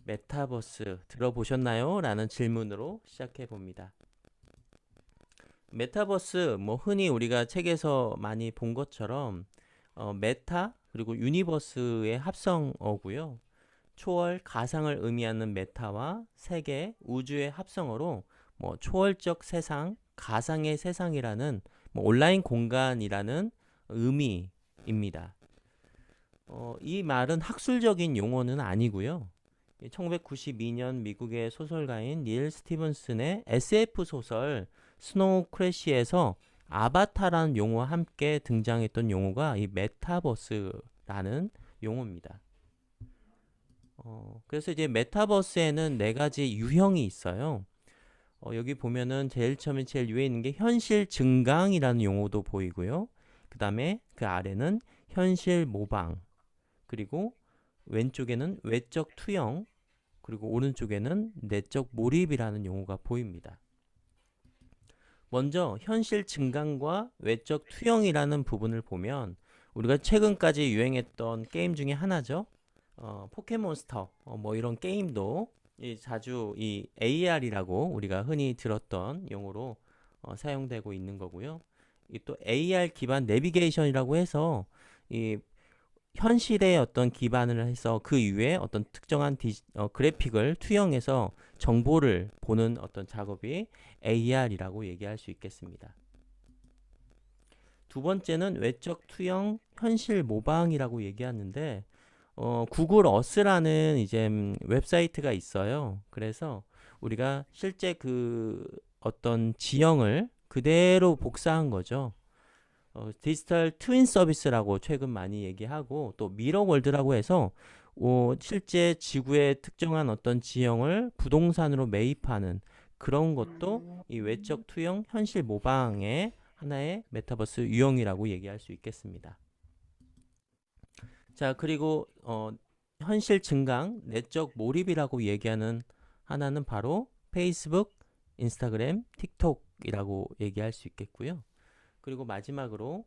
메타버스 들어보셨나요? 라는 질문으로 시작해 봅니다. 메타버스, 흔히 우리가 책에서 많이 본 것처럼 메타 그리고 유니버스의 합성어고요. 초월, 가상을 의미하는 메타와 세계, 우주의 합성어로 초월적 세상, 가상의 세상이라는 온라인 공간이라는 의미입니다. 이 말은 학술적인 용어는 아니고요. 1992년 미국의 소설가인 닐 스티븐슨의 SF 소설 스노우 크래시에서 아바타라는 용어와 함께 등장했던 용어가 이 메타버스라는 용어입니다. 그래서 이제 메타버스에는 네 가지 유형이 있어요. 여기 보면은 제일 처음에 제일 위에 있는 게 현실 증강이라는 용어도 보이고요. 그 다음에 그 아래는 현실 모방, 그리고 왼쪽에는 외적 투영, 그리고 오른쪽에는 내적 몰입이라는 용어가 보입니다. 먼저 현실 증강과 외적 투영이라는 부분을 보면 우리가 최근까지 유행했던 게임 중에 하나죠. 포켓몬스터 이런 게임도 자주 이 AR이라고 우리가 흔히 들었던 용어로 사용되고 있는 거고요. 이 또 AR 기반 내비게이션이라고 해서 이 현실의 어떤 기반을 해서 그 위에 어떤 특정한 그래픽을 투영해서 정보를 보는 어떤 작업이 AR이라고 얘기할 수 있겠습니다. 두 번째는 외적 투영 현실 모방이라고 얘기하는데 구글 어스라는 이제 웹사이트가 있어요. 그래서 우리가 실제 그 어떤 지형을 그대로 복사한 거죠. 디지털 트윈 서비스라고 최근 많이 얘기하고 또 미러 월드라고 해서 실제 지구의 특정한 어떤 지형을 부동산으로 매입하는 그런 것도 이 외적 투영 현실 모방의 하나의 메타버스 유형이라고 얘기할 수 있겠습니다. 자, 그리고 현실 증강, 내적 몰입이라고 얘기하는 하나는 바로 페이스북, 인스타그램, 틱톡이라고 얘기할 수 있겠고요. 그리고 마지막으로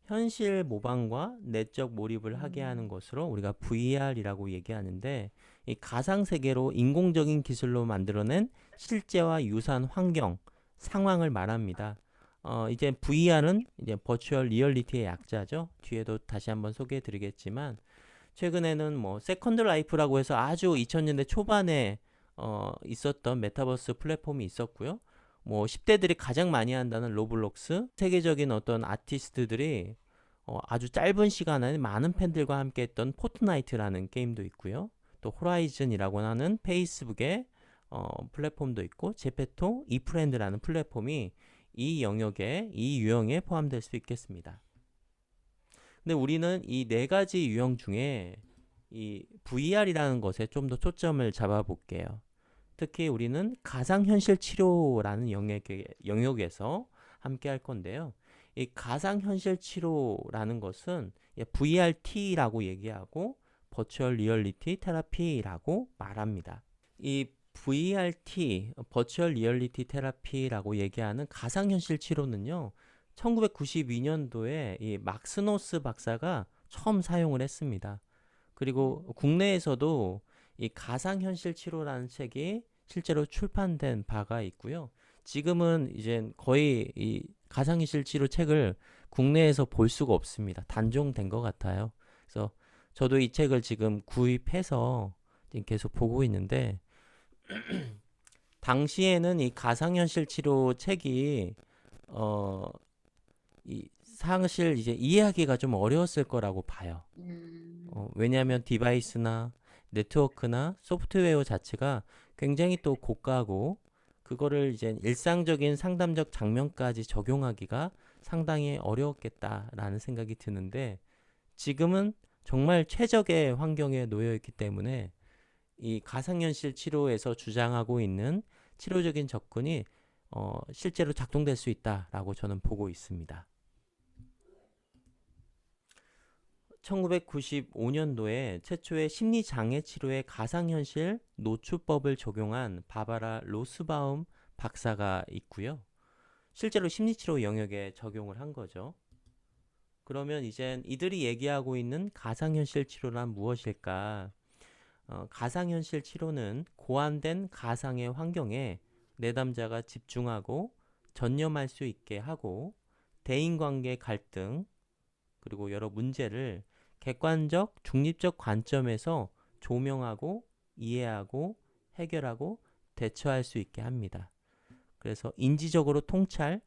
현실 모방과 내적 몰입을 하게 하는 것으로 우리가 VR이라고 얘기하는데 이 가상 세계로 인공적인 기술로 만들어낸 실제와 유사한 환경, 상황을 말합니다. 이제 VR은 이제 버추얼 리얼리티의 약자죠. 뒤에도 다시 한번 소개해 드리겠지만 최근에는 세컨드 라이프라고 해서 아주 2000년대 초반에 있었던 메타버스 플랫폼이 있었고요. 10대들이 가장 많이 한다는 로블록스, 세계적인 어떤 아티스트들이 아주 짧은 시간 안에 많은 팬들과 함께 했던 포트나이트라는 게임도 있고요. 또 호라이즌이라고 하는 페이스북의 플랫폼도 있고 제페토, 이프렌드라는 플랫폼이 이 영역에, 이 유형에 포함될 수 있겠습니다. 근데 우리는 이 네 가지 유형 중에 이 VR이라는 것에 좀 더 초점을 잡아 볼게요. 특히 우리는 가상현실 치료라는 영역에서 함께 할 건데요. 이 가상현실 치료라는 것은 VRT라고 얘기하고 버추얼 리얼리티 테라피라고 말합니다. 이 VRT, 버추얼 리얼리티 테라피라고 얘기하는 가상현실 치료는요. 1992년도에 이 막스노스 박사가 처음 사용을 했습니다. 그리고 국내에서도 이 가상현실 치료라는 책이 실제로 출판된 바가 있고요. 지금은 이제 거의 이 가상현실 치료 책을 국내에서 볼 수가 없습니다. 단종된 것 같아요. 그래서 저도 이 책을 지금 구입해서 지금 계속 보고 있는데 당시에는 이 가상현실 치료 책이 사실 이제 이해하기가 좀 어려웠을 거라고 봐요. 왜냐하면 디바이스나 네트워크나 소프트웨어 자체가 굉장히 또 고가고 그거를 이제 일상적인 상담적 장면까지 적용하기가 상당히 어려웠겠다라는 생각이 드는데 지금은 정말 최적의 환경에 놓여 있기 때문에 이 가상현실 치료에서 주장하고 있는 치료적인 접근이 실제로 작동될 수 있다라고 저는 보고 있습니다. 1995년도에 최초의 심리장애 치료에 가상현실 노출법을 적용한 바바라 로스바움 박사가 있고요. 실제로 심리치료 영역에 적용을 한 거죠. 그러면 이젠 이들이 얘기하고 있는 가상현실 치료란 무엇일까? 가상현실 치료는 고안된 가상의 환경에 내담자가 집중하고 전념할 수 있게 하고 대인관계 갈등 그리고 여러 문제를 객관적, 중립적 관점에서 조명하고 이해하고 해결하고 대처할 수 있게 합니다. 그래서 인지적으로 통찰,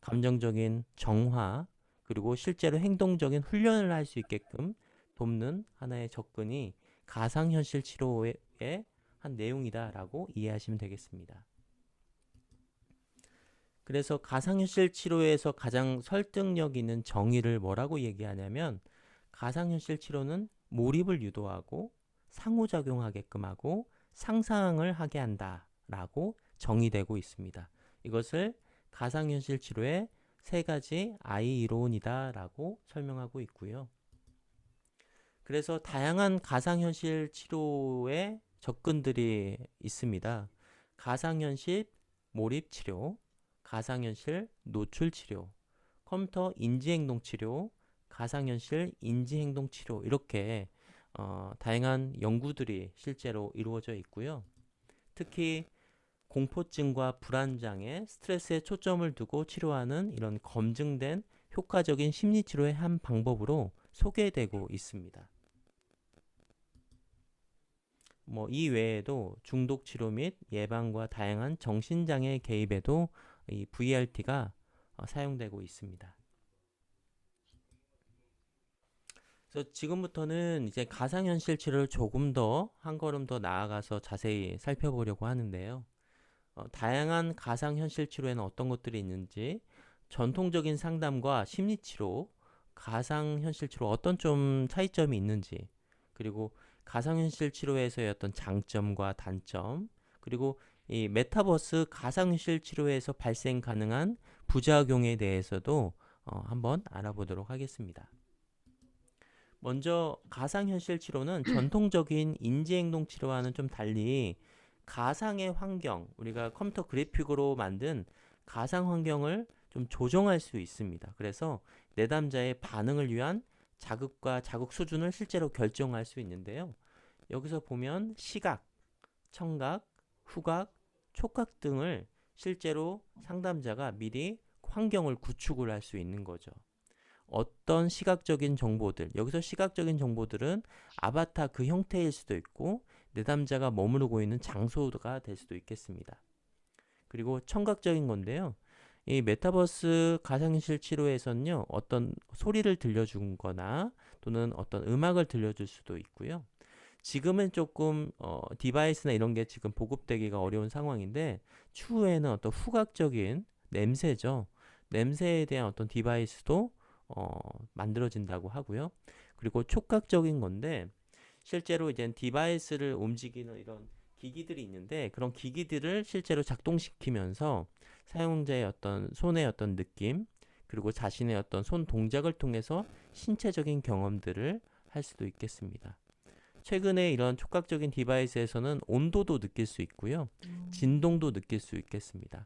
감정적인 정화, 그리고 실제로 행동적인 훈련을 할 수 있게끔 돕는 하나의 접근이 가상현실 치료의 한 내용이다라고 이해하시면 되겠습니다. 그래서 가상현실 치료에서 가장 설득력 있는 정의를 뭐라고 얘기하냐면 가상현실 치료는 몰입을 유도하고 상호작용하게끔 하고 상상을 하게 한다라고 정의되고 있습니다. 이것을 가상현실 치료의 세 가지 I 이론이다라고 설명하고 있고요. 그래서 다양한 가상현실 치료의 접근들이 있습니다. 가상현실 몰입 치료, 가상현실 노출 치료, 컴퓨터 인지행동 치료, 가상현실 인지행동 치료 이렇게 다양한 연구들이 실제로 이루어져 있고요. 특히 공포증과 불안장애, 스트레스에 초점을 두고 치료하는 이런 검증된 효과적인 심리치료의 한 방법으로 소개되고 있습니다. 이 외에도 중독 치료 및 예방과 다양한 정신장애 개입에도 이 VRT가 사용되고 있습니다. 그래서 지금부터는 이제 가상현실 치료를 조금 더 한 걸음 더 나아가서 자세히 살펴보려고 하는데요. 다양한 가상현실 치료에는 어떤 것들이 있는지, 전통적인 상담과 심리치료, 가상현실 치료 어떤 좀 차이점이 있는지, 그리고 가상현실 치료에서의 어떤 장점과 단점, 그리고 이 메타버스 가상현실 치료에서 발생 가능한 부작용에 대해서도 한번 알아보도록 하겠습니다. 먼저 가상현실 치료는 전통적인 인지행동 치료와는 좀 달리 가상의 환경, 우리가 컴퓨터 그래픽으로 만든 가상 환경을 좀 조정할 수 있습니다. 그래서 내담자의 반응을 위한 자극과 자극 수준을 실제로 결정할 수 있는데요. 여기서 보면 시각, 청각, 후각, 촉각 등을 실제로 상담자가 미리 환경을 구축을 할 수 있는 거죠. 어떤 시각적인 정보들, 여기서 시각적인 정보들은 아바타 그 형태일 수도 있고 내담자가 머무르고 있는 장소가 될 수도 있겠습니다. 그리고 청각적인 건데요. 이 메타버스 가상현실 치료에서는요, 어떤 소리를 들려준 거나 또는 어떤 음악을 들려줄 수도 있고요. 지금은 조금 디바이스나 이런 게 지금 보급되기가 어려운 상황인데 추후에는 어떤 후각적인 냄새죠. 냄새에 대한 어떤 디바이스도 만들어진다고 하고요. 그리고 촉각적인 건데 실제로 이제 디바이스를 움직이는 이런 기기들이 있는데 그런 기기들을 실제로 작동시키면서 사용자의 어떤 손의 어떤 느낌 그리고 자신의 어떤 손 동작을 통해서 신체적인 경험들을 할 수도 있겠습니다. 최근에 이런 촉각적인 디바이스에서는 온도도 느낄 수 있고요. 진동도 느낄 수 있겠습니다.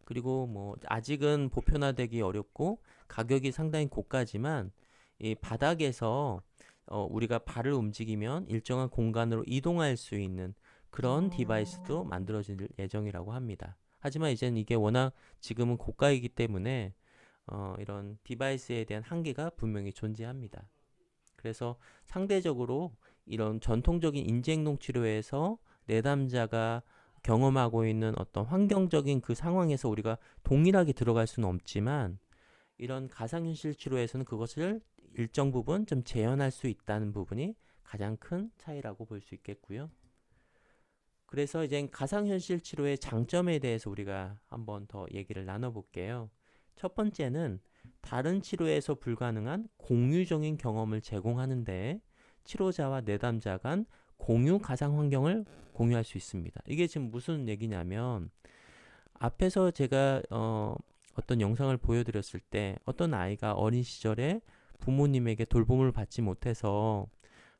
그리고 아직은 보편화되기 어렵고 가격이 상당히 고가지만 이 바닥에서 우리가 발을 움직이면 일정한 공간으로 이동할 수 있는 그런 디바이스도 만들어질 예정이라고 합니다. 하지만 이제는 이게 워낙 지금은 고가이기 때문에 이런 디바이스에 대한 한계가 분명히 존재합니다. 그래서 상대적으로 이런 전통적인 인지행동 치료에서 내담자가 경험하고 있는 어떤 환경적인 그 상황에서 우리가 동일하게 들어갈 수는 없지만 이런 가상현실 치료에서는 그것을 일정 부분 좀 재현할 수 있다는 부분이 가장 큰 차이라고 볼 수 있겠고요. 그래서 이제 가상현실 치료의 장점에 대해서 우리가 한번 더 얘기를 나눠볼게요. 첫 번째는 다른 치료에서 불가능한 공유적인 경험을 제공하는데 치료자와 내담자 간 공유 가상 환경을 공유할 수 있습니다. 이게 지금 무슨 얘기냐면 앞에서 제가 어떤 영상을 보여드렸을 때 어떤 아이가 어린 시절에 부모님에게 돌봄을 받지 못해서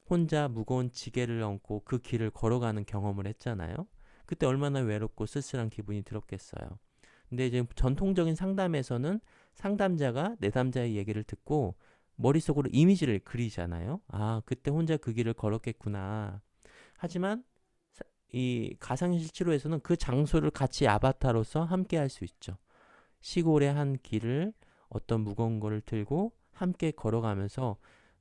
혼자 무거운 지게를 얹고 그 길을 걸어가는 경험을 했잖아요. 그때 얼마나 외롭고 쓸쓸한 기분이 들었겠어요. 근데 이제 전통적인 상담에서는 상담자가 내담자의 얘기를 듣고 머릿속으로 이미지를 그리잖아요. 아, 그때 혼자 그 길을 걸었겠구나. 하지만 이 가상현실 치료에서는 그 장소를 같이 아바타로서 함께 할 수 있죠. 시골의 한 길을 어떤 무거운 거를 들고 함께 걸어가면서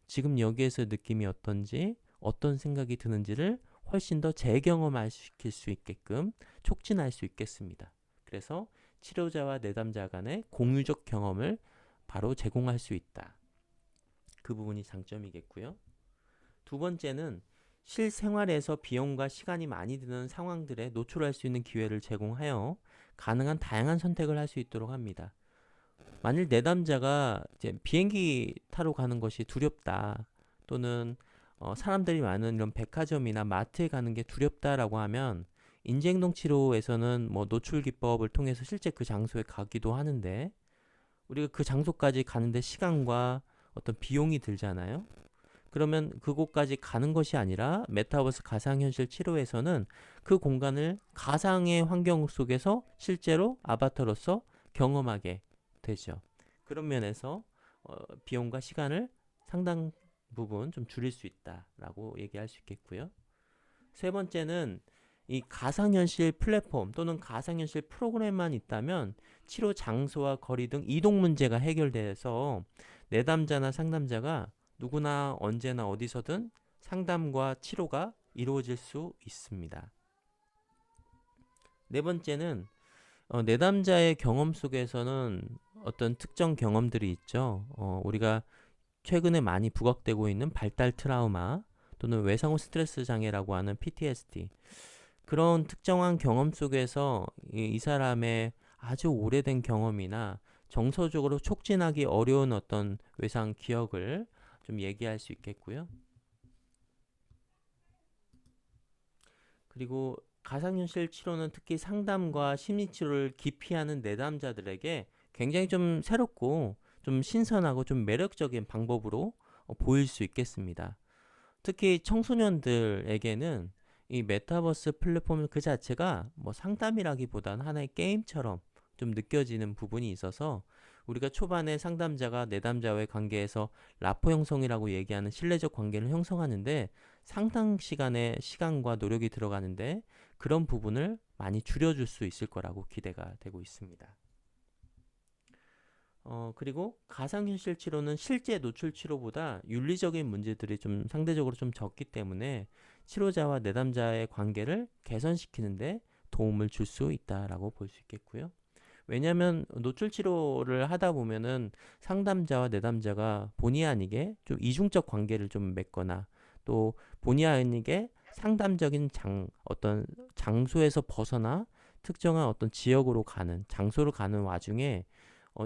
지금 여기에서 느낌이 어떤지, 어떤 생각이 드는지를 훨씬 더 재경험시킬 수 있게끔 촉진할 수 있겠습니다. 그래서 치료자와 내담자 간의 공유적 경험을 바로 제공할 수 있다. 그 부분이 장점이겠고요. 두 번째는 실생활에서 비용과 시간이 많이 드는 상황들에 노출할 수 있는 기회를 제공하여 가능한 다양한 선택을 할 수 있도록 합니다. 만일 내담자가 이제 비행기 타러 가는 것이 두렵다, 또는 사람들이 많은 이런 백화점이나 마트에 가는 게 두렵다라고 하면 인지행동 치료에서는 뭐 노출 기법을 통해서 실제 그 장소에 가기도 하는데, 우리가 그 장소까지 가는데 시간과 어떤 비용이 들잖아요. 그러면 그곳까지 가는 것이 아니라 메타버스 가상현실 치료에서는 그 공간을 가상의 환경 속에서 실제로 아바타로서 경험하게 되죠. 그런 면에서 비용과 시간을 상당 부분 좀 줄일 수 있다라고 얘기할 수 있겠고요. 세 번째는 이 가상현실 플랫폼 또는 가상현실 프로그램만 있다면 치료 장소와 거리 등 이동 문제가 해결돼서 내담자나 상담자가 누구나 언제나 어디서든 상담과 치료가 이루어질 수 있습니다. 네 번째는 내담자의 경험 속에서는 어떤 특정 경험들이 있죠. 우리가 최근에 많이 부각되고 있는 발달 트라우마 또는 외상후 스트레스 장애라고 하는 PTSD, 그런 특정한 경험 속에서 이 사람의 아주 오래된 경험이나 정서적으로 촉진하기 어려운 어떤 외상 기억을 좀 얘기할 수 있겠고요. 그리고 가상현실 치료는 특히 상담과 심리치료를 기피하는 내담자들에게 굉장히 좀 새롭고 좀 신선하고 좀 매력적인 방법으로 보일 수 있겠습니다. 특히 청소년들에게는 이 메타버스 플랫폼 그 자체가 뭐 상담이라기보다는 하나의 게임처럼 좀 느껴지는 부분이 있어서 우리가 초반에 상담자가 내담자와의 관계에서 라포 형성이라고 얘기하는 신뢰적 관계를 형성하는데 상당 시간의 시간과 노력이 들어가는데 그런 부분을 많이 줄여줄 수 있을 거라고 기대가 되고 있습니다. 그리고 가상현실 치료는 실제 노출 치료보다 윤리적인 문제들이 좀 상대적으로 좀 적기 때문에 치료자와 내담자의 관계를 개선시키는데 도움을 줄 수 있다라고 볼 수 있겠고요. 왜냐하면 노출 치료를 하다 보면은 상담자와 내담자가 본의 아니게 좀 이중적 관계를 좀 맺거나 또 본의 아니게 상담적인 어떤 장소에서 벗어나 특정한 어떤 지역으로 가는 장소로 가는 와중에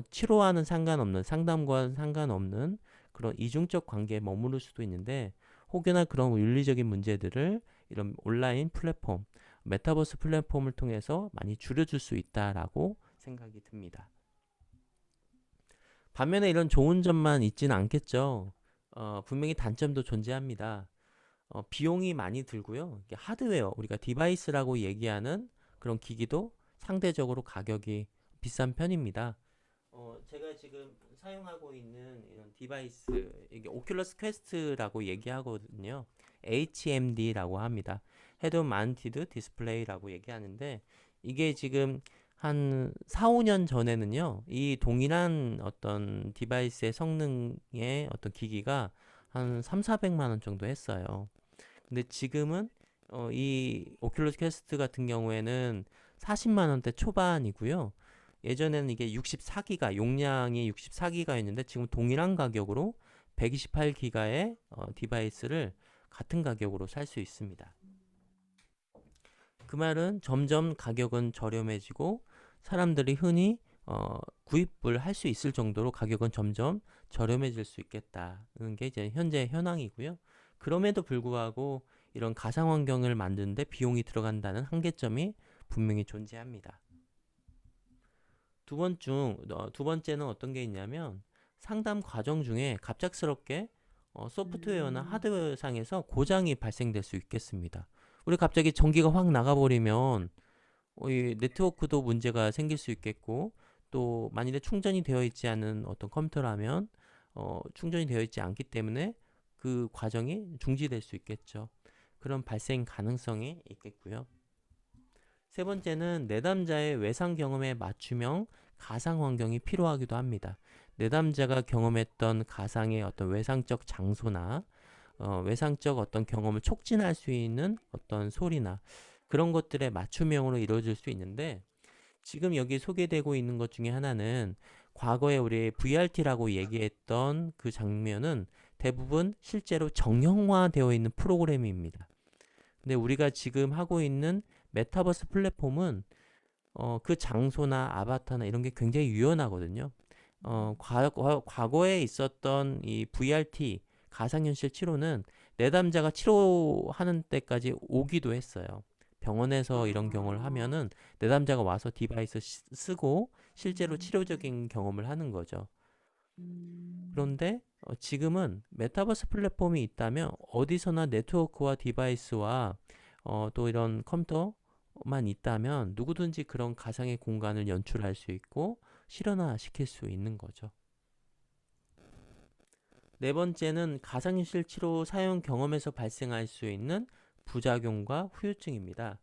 치료와는 상관없는 상담과는 상관없는 그런 이중적 관계에 머무를 수도 있는데 혹여나 그런 윤리적인 문제들을 이런 온라인 플랫폼, 메타버스 플랫폼을 통해서 많이 줄여줄 수 있다라고 생각이 듭니다. 반면에 이런 좋은 점만 있지는 않겠죠. 분명히 단점도 존재합니다. 비용이 많이 들고요. 이게 하드웨어, 우리가 디바이스라고 얘기하는 그런 기기도 상대적으로 가격이 비싼 편입니다. 제가 지금 사용하고 있는 이런 디바이스, 이게 오큘러스 퀘스트라고 얘기하거든요. HMD라고 합니다. 헤드 마운티드 디스플레이라고 얘기하는데 이게 지금 한 4, 5년 전에는요. 이 동일한 어떤 디바이스의 성능의 어떤 기기가 한 3, 400만 원 정도 했어요. 근데 지금은 이 오큘러스 퀘스트 같은 경우에는 40만 원대 초반이고요. 예전에는 이게 64기가 용량이 64기가였는데 지금 동일한 가격으로 128기가의 디바이스를 같은 가격으로 살 수 있습니다. 그 말은 점점 가격은 저렴해지고 사람들이 흔히 구입을 할 수 있을 정도로 가격은 점점 저렴해질 수 있겠다는 게 이제 현재 현황이고요. 그럼에도 불구하고 이런 가상 환경을 만드는데 비용이 들어간다는 한계점이 분명히 존재합니다. 두 번째는 어떤 게 있냐면 상담 과정 중에 갑작스럽게 소프트웨어나 하드웨어 상에서 고장이 발생될 수 있겠습니다. 우리 갑자기 전기가 확 나가버리면 이 네트워크도 문제가 생길 수 있겠고 또 만일에 충전이 되어 있지 않은 어떤 컴퓨터라면 충전이 되어 있지 않기 때문에 그 과정이 중지될 수 있겠죠. 그런 발생 가능성이 있겠고요. 세 번째는 내담자의 외상 경험에 맞춤형 가상 환경이 필요하기도 합니다. 내담자가 경험했던 가상의 어떤 외상적 장소나 외상적 어떤 경험을 촉진할 수 있는 어떤 소리나 그런 것들의 맞춤형으로 이루어질 수 있는데, 지금 여기 소개되고 있는 것 중에 하나는 과거에 우리 VRT라고 얘기했던 그 장면은 대부분 실제로 정형화되어 있는 프로그램입니다. 근데 우리가 지금 하고 있는 메타버스 플랫폼은 그 장소나 아바타나 이런 게 굉장히 유연하거든요. 과거에 있었던 이 VRT 가상현실 치료는 내담자가 치료하는 때까지 오기도 했어요. 병원에서 이런 경험을 하면은 내담자가 와서 디바이스 쓰고 실제로 치료적인 경험을 하는 거죠. 그런데 지금은 메타버스 플랫폼이 있다면 어디서나 네트워크와 디바이스와 또 이런 컴퓨터만 있다면 누구든지 그런 가상의 공간을 연출할 수 있고 실현화시킬 수 있는 거죠. 네 번째는 가상현실 치료 사용 경험에서 발생할 수 있는 부작용과 후유증입니다.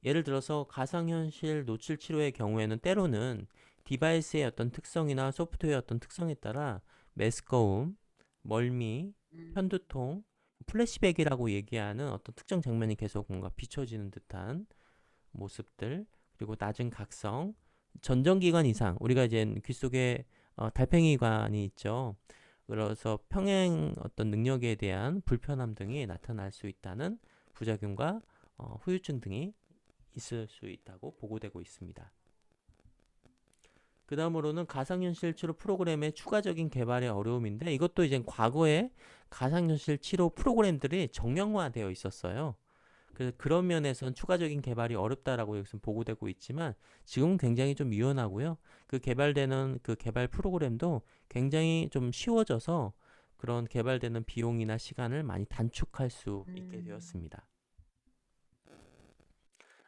예를 들어서 가상현실 노출 치료의 경우에는 때로는 디바이스의 어떤 특성이나 소프트웨어 어떤 특성에 따라 메스꺼움, 멀미, 편두통, 플래시백이라고 얘기하는 어떤 특정 장면이 계속 뭔가 비춰지는 듯한 모습들, 그리고 낮은 각성, 전정기관 이상, 우리가 이제 귀 속에 달팽이관이 있죠. 그래서 평행 어떤 능력에 대한 불편함 등이 나타날 수 있다는 부작용과 후유증 등이 있을 수 있다고 보고되고 있습니다. 그 다음으로는 가상현실 치료 프로그램의 추가적인 개발의 어려움인데, 이것도 이제 과거에 가상현실 치료 프로그램들이 정형화되어 있었어요. 그래서 그런 면에서는 추가적인 개발이 어렵다라고 여기서 보고되고 있지만, 지금은 굉장히 좀 유연하고요. 그 개발되는 그 개발 프로그램도 굉장히 좀 쉬워져서 그런 개발되는 비용이나 시간을 많이 단축할 수 있게 되었습니다.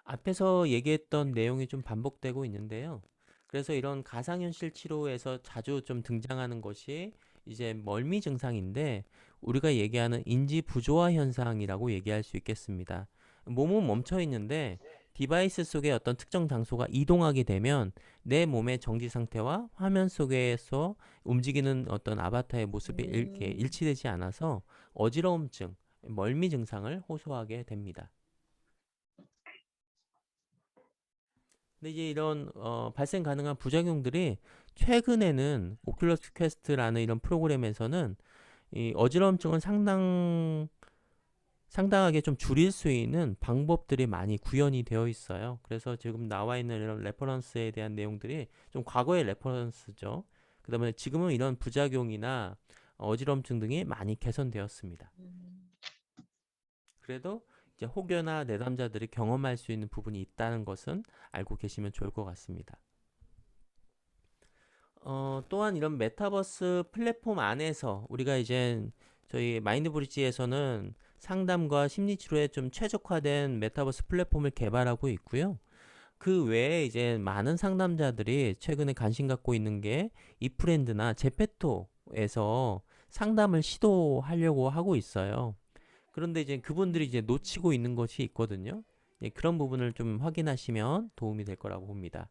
앞에서 얘기했던 내용이 좀 반복되고 있는데요. 그래서 이런 가상현실 치료에서 자주 좀 등장하는 것이 이제 멀미 증상인데, 우리가 얘기하는 인지 부조화 현상이라고 얘기할 수 있겠습니다. 몸은 멈춰 있는데 디바이스 속의 어떤 특정 장소가 이동하게 되면 내 몸의 정지 상태와 화면 속에서 움직이는 어떤 아바타의 모습이 이렇게 일치되지 않아서 어지러움증, 멀미 증상을 호소하게 됩니다. 근데 이제 이런 발생 가능한 부작용들이 최근에는 오큘러스 퀘스트라는 이런 프로그램에서는 이 어지러움증을 상당하게 좀 줄일 수 있는 방법들이 많이 구현이 되어 있어요. 그래서 지금 나와 있는 이런 레퍼런스에 대한 내용들이 좀 과거의 레퍼런스죠. 그다음에 지금은 이런 부작용이나 어지러움증 등이 많이 개선되었습니다. 그래도 이제 혹여나 내담자들이 경험할 수 있는 부분이 있다는 것은 알고 계시면 좋을 것 같습니다. 또한 이런 메타버스 플랫폼 안에서 우리가 이제 저희 마인드브리지에서는 상담과 심리치료에 좀 최적화된 메타버스 플랫폼을 개발하고 있고요. 그 외에 이제 많은 상담자들이 최근에 관심 갖고 있는 게 이프렌드나 제페토에서 상담을 시도하려고 하고 있어요. 그런데 이제 그분들이 이제 놓치고 있는 것이 있거든요. 예, 그런 부분을 좀 확인하시면 도움이 될 거라고 봅니다.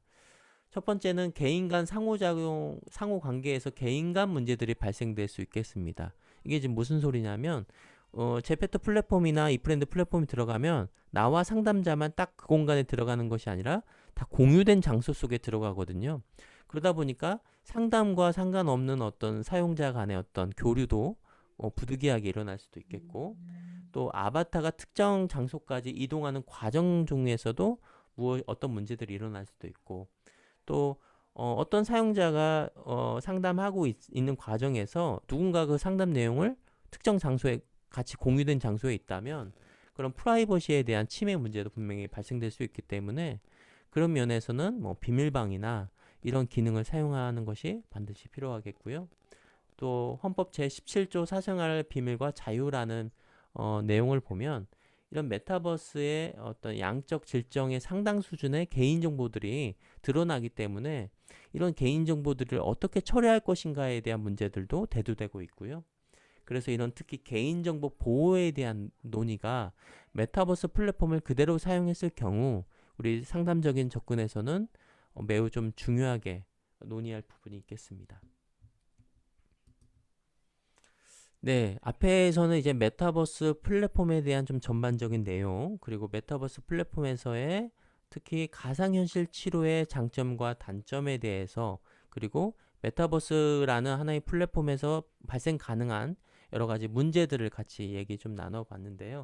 첫 번째는 개인 간 상호작용, 상호관계에서 개인 간 문제들이 발생될 수 있겠습니다. 이게 지금 무슨 소리냐면, 제페토 플랫폼이나 이프렌드 플랫폼이 들어가면 나와 상담자만 딱 그 공간에 들어가는 것이 아니라 다 공유된 장소 속에 들어가거든요. 그러다 보니까 상담과 상관없는 어떤 사용자 간의 어떤 교류도 부득이하게 일어날 수도 있겠고, 또 아바타가 특정 장소까지 이동하는 과정 중에서도 어떤 문제들이 일어날 수도 있고, 또 떤 사용자가 상담하고 있는 과정에서 누군가 그 상담 내용을 특정 장소에 같이 공유된 장소에 있다면 그런 프라이버시에 대한 침해 문제도 분명히 발생될 수 있기 때문에, 그런 면에서는 뭐 비밀방이나 이런 기능을 사용하는 것이 반드시 필요하겠고요. 또 헌법 제17조 사생활 비밀과 자유라는 내용을 보면 이런 메타버스의 어떤 양적 질정의 상당 수준의 개인정보들이 드러나기 때문에 이런 개인정보들을 어떻게 처리할 것인가에 대한 문제들도 대두되고 있고요. 그래서 이런 특히 개인정보 보호에 대한 논의가 메타버스 플랫폼을 그대로 사용했을 경우 우리 상담적인 접근에서는 매우 좀 중요하게 논의할 부분이 있겠습니다. 네, 앞에서는 이제 메타버스 플랫폼에 대한 좀 전반적인 내용, 그리고 메타버스 플랫폼에서의 특히 가상현실 치료의 장점과 단점에 대해서, 그리고 메타버스라는 하나의 플랫폼에서 발생 가능한 여러 가지 문제들을 같이 얘기 좀 나눠봤는데요.